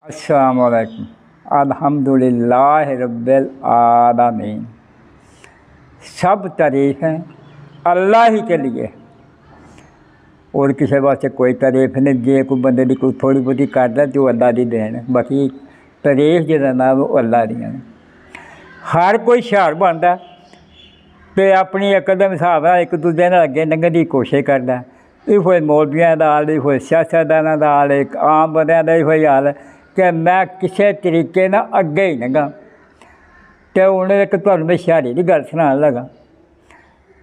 अस्सलाम वालेकुम। अल्हम्दुलिल्लाह रब्बिल आलमीन। सब तारीफ़ें अल्लाह ही के लिए और किसी वास्ते कोई तारीफ नहीं। जे कोई बंदे की कोई थोड़ी बहुती करता तो अल्लाह की देन, बाकी तारीफ जिहदा नाम वो अल्लाह दियां ने। हर कोई हुशियार बनता तो अपनी अकल के हिसाब नाल एक दूजे नाल अगे लंघण की कोशिश करता। इहो मौलवियां दा हाल, इहो सियासतदानां दा हाल, एक आम बंदियां दा इहो हाल कि मैं किसी तरीके ना अगे ही लंघा। तो उन्हें एक तुहानूं मैं हुशियारी की गल सुनान लगा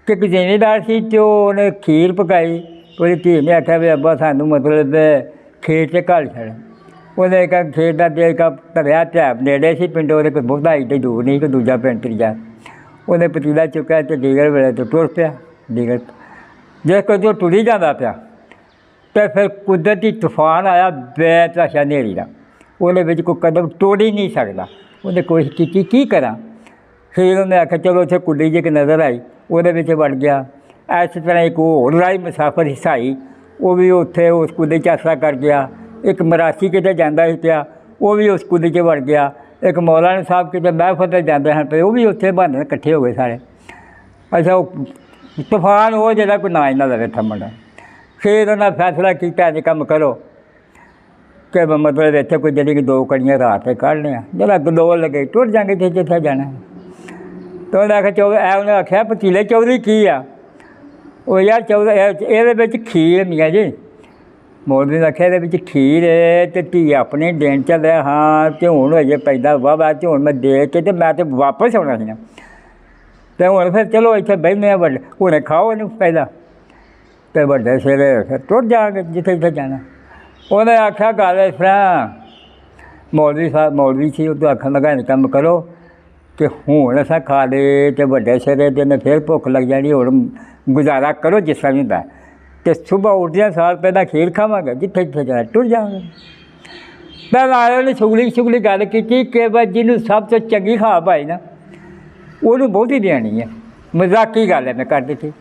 कि एक जिमीदार सी तो उन्हें खीर पकाई। उसकी धी ने आख्या भी अब्बा सानू मतलब खीर से घल छड़। उन्हें एक खीर का एक धरिया ढैब नेड़े से पिंडों कोई बहुता एड्डी दूर नहीं, कोई दूजा पिंड त्रीजा। उन्हें पतीला चुक्या तो डीगर वेले तो टुर पिया। डीगर जिस कोई टुरी जाता पिया तो फिर कुदरती तूफान आया बेतहाशा नेरी का। उन्हें कोई कदम टुर ही नहीं सकता। उन्हें कोशिश की करा। फिर उन्हें आख्या चलो उत्थे कुड़ी जी नज़र आई, वो वड़ गया। इस तरह एक होर राही मुसाफिर हिसाई, वो भी उत्थे उस कुड़ी च आसरा कर गया। एक मरासी किते जांदा ही पिया, वो भी उस कुड़ी च वड़ गया। एक मौलाना साहब किते महफिल ते जांदे हैं पे, वो भी उत्थे बहाने इकट्ठे हो गए सारे। अच्छा तूफान वो जिहड़ा कोई ना ही ना लगे थम्मण दा। फिर उन्हें फैसला किया इन्हें कम करो कि मतलब इतने कोई जी दो कड़ियाँ रात कढ़ने जरा गलोल लगे टुर जाएंगे जिथे जाना। तो उन्हें आख्या उन्हें आख्या पतीले चौधरी की आ? वो यार चौधरी ये खीर मियाँ जी। मौलवी ने आख्या ये खीर है तो धी अपनी देन चल रहा। हाँ तो हूँ अजे पैदा वाह तो हूँ मैं दे के तो मैं तो वापस आना सी। तो हूँ फिर चलो इतने बहने बड़े हूँ खाओ इन पैदा तो बड़े सवेरे फिर टुर जाओगे जिथे जिथे जाना। उन्हें आख्या गल इस तरह मौलवी साहब मौलवी सी तो आखन लगा इन कम करो कि हूँ असा खा ले तो बड़े सवेरे दिन फिर भुख लग जानी। और गुजारा करो जिस तरह भी होंदा तो सुबह उठदियां सार पहला खीर खावांगे जिथे जिथे जाना टुर जाओगे। मैं आया उन्हें सुगली गल की कि भाई जिन्होंने सब तो चंगी खा पाई ना उन्होंने बहुती देनी है। मजाकी गल है मैं कर दी थी।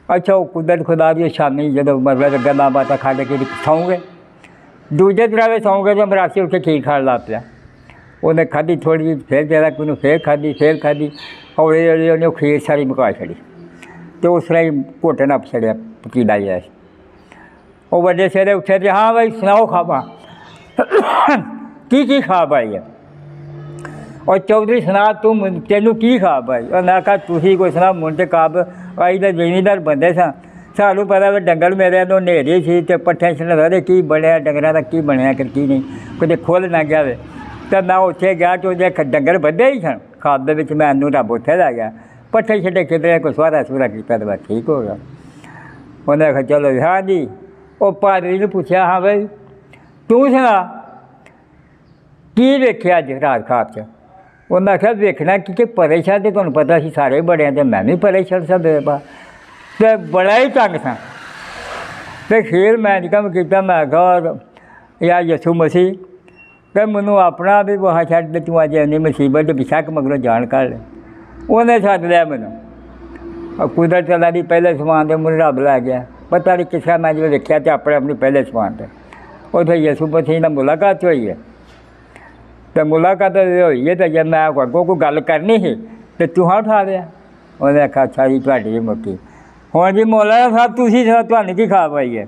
अच्छा वो कुदरत खुदा दी शामी जो मतलब गल्लां बातां खा के सौ गए। दूजे दिन सौ गए तो मरासी उठ के खीर खान लग पिया। उन्हें खाधी थोड़ी जी फिर जरा कोई फिर खाधी हौली हौली उन्हें खीर सारी मुका छड़ी। तो उस तरह ही घोटे नप छड़िया पतीला जिहा। वो बड़े सवेरे उठे थे, हाँ भाई सुनाओ खावा की खा पाई है? और चौधरी सुना तू तेनू की खा पाई? उन्हें आखा तुसी कोई सुना मुंडे काब आई तो जिमीदार बंदे सा सानू पता भी डंगर मेरे तो नेरी सी तो पट्ठे छे की बनया डंगर का की बनया कि नहीं कुछ खुल ना गया। तो मैं उत्थे गया तो डंगर बंधे ही सन खाद के मैनू रब उत्थे लै गया। पट्ठे छे खिदरे कोई सुहारा सूरा किया तो बस ठीक हो गया। उन्हें आखा चलो हाँ जी। वो पादरी ने पूछा हाँ भाई तू सुना की वेख्या अज रात खाब च? उन्हें आख्या वेखना कि परेशान तो तुहानूं पता सी सारे बड़े तो मैं भी परेशान सा बेबा तो बड़ा ही तंग सा। तो फिर मैं कम किया मैं आखा यार यसू मसीह तो मैनू अपना भी वहाँ छड्ड तू अज इन्नी मुसीबत बेशक मगरों जान कर ले। उन्हें सद लिया मैनू कुदरत अल्लाह दी पहले समान तो मुझे रब लै गया। पता नहीं किस मैं जो देखा तो अपने पहले समान पर उत्थे यसू मसीह नाल मुलाकात हुई है। तो मुलाकात हुई है तो जब मैं अगों कोई गल करनी ही तो तुहां उठा लिया। उन्हें आखा अच्छा जी तुहाडी जी मुक्की हुण जी मौलाना साहब तुसीं तुहानूं की खा पाई है?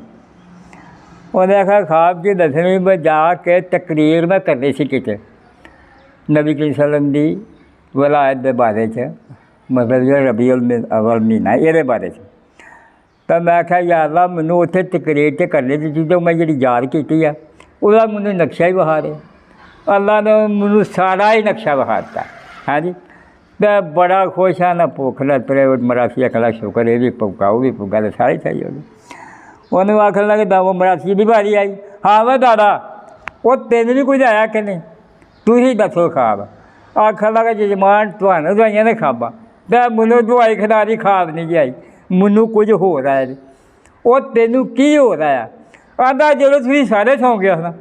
उन्हें आखा खाब की दसनी मैं जाके तकरीर मैं करनी सी किते नबी करीम सल्लम दी वलायत के बारे च मतलब जो रबीउल अव्वल महीना ये बारे च। तो मैं आख्या या अल्लाह मैनू उत्थे तकरीर तो करने दी चीज़ों मैं जी याद की है वह मैनू नक्शा ही विखा दे। अल्लाह ने मैनू सारा ही नक्शा विखा दिता। हाँ जी तो बड़ा खुश हाँ ना भुख लग पे मरासी अकला शुक्र ये भी भुखा वो भी भुखा तो सारी सही हो गई। उन्होंने आखन लगे वो मरासी की बारी आई। हाँ वह दादा वो तेन भी कुछ आया कि नहीं तू ही दसो खाब? आखन लगा जजमान तुहानूं दवाइयां ने खाबा तो मैनू दवाई खिला दी खाब नहीं जी आई मैनू कुछ हो रहा है। वो तेनू की हो रहा है? आंदा जो तुम सारे सौ गया ना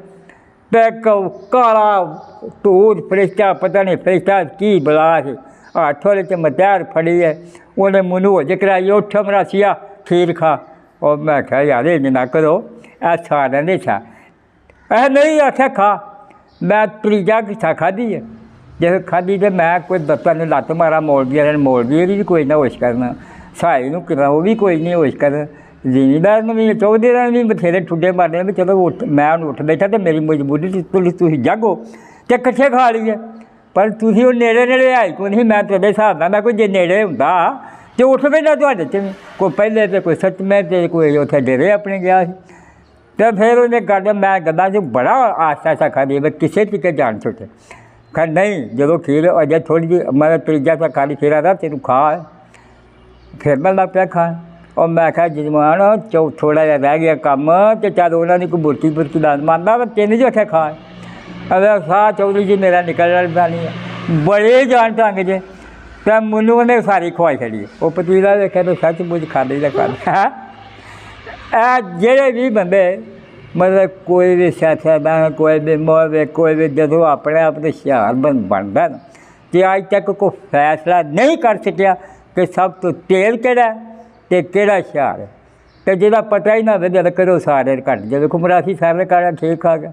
तो काला धूत फरिश्ता पता नहीं फरिश्ता की बला से हथ वाले च मत्यार फड़ी है। उन्हें मैनू होज कराई उठ मरासिया खीर खा। और मैं आख्या यार इन्ज ना करो सारे ने छा नहीं आख्या खा। मैं त्रीजा किस्सा खाधी है, जैसे खाधी तो मैं कोई दत्ता ने लत्त मारा मौलवी भी कोई ना होश करना, साई नूं कितना वो भी कोई नहीं होश कर, जिमीदार ने भी चौधरी ने भी बथेरे ठुड्डे मारने भी चलो उठ, मैं उठ बैठा तो मेरी मजबूरी तुसीं जागो तो कट्ठे खा लीए। पर तुसीं वो नेड़े नेड़े आई को नहीं, मैं तेरे हिसाब नाल मैं कोई जे नेड़े हुंदा तो उठ बैठा तुहाडे च भी, कोई पहले तो कोई सचमें तो कोई उत्थे डेरे अपने गया सी। तो फिर उन्हें गल मैं गल्लां च बड़ा आस्ता आस्ता खाधी, मैं किसे तरीके जान छुटे। खैर नहीं, जो खीर अजे थोड़ी जी मतलब त्रीजा सा खाली फिर आता तेन खा, फिर मैं लग पिया खा। और मैं आख्या जजमान थोड़ा जिहा रह गया कम तो चल उन्होंने कोई बुरकी दान मारना, मैं तेन जो आख्या खा। अगर साह चौधरी जी मेरा निकल पानी है, बड़े जान ढंग जे, तो मैनू उन्हें सारी खुआई छड़ी। वो पतीला देखा तो सचमुच खाली का खादा। जेड़े भी बंदे मतलब कोई भी सियासतदान, कोई भी मौलवी, कोई भी जो अपने आप से होशियार बनता ना, तो अज तक कोई फैसला नहीं कर सकिया कि सब तो तेल केड़ा ते केड़ा होशियार है। तो जिहदा पता ही ना होवे जद करो सारे घट जाए। देखो मरासी सारे ठीक आ गया।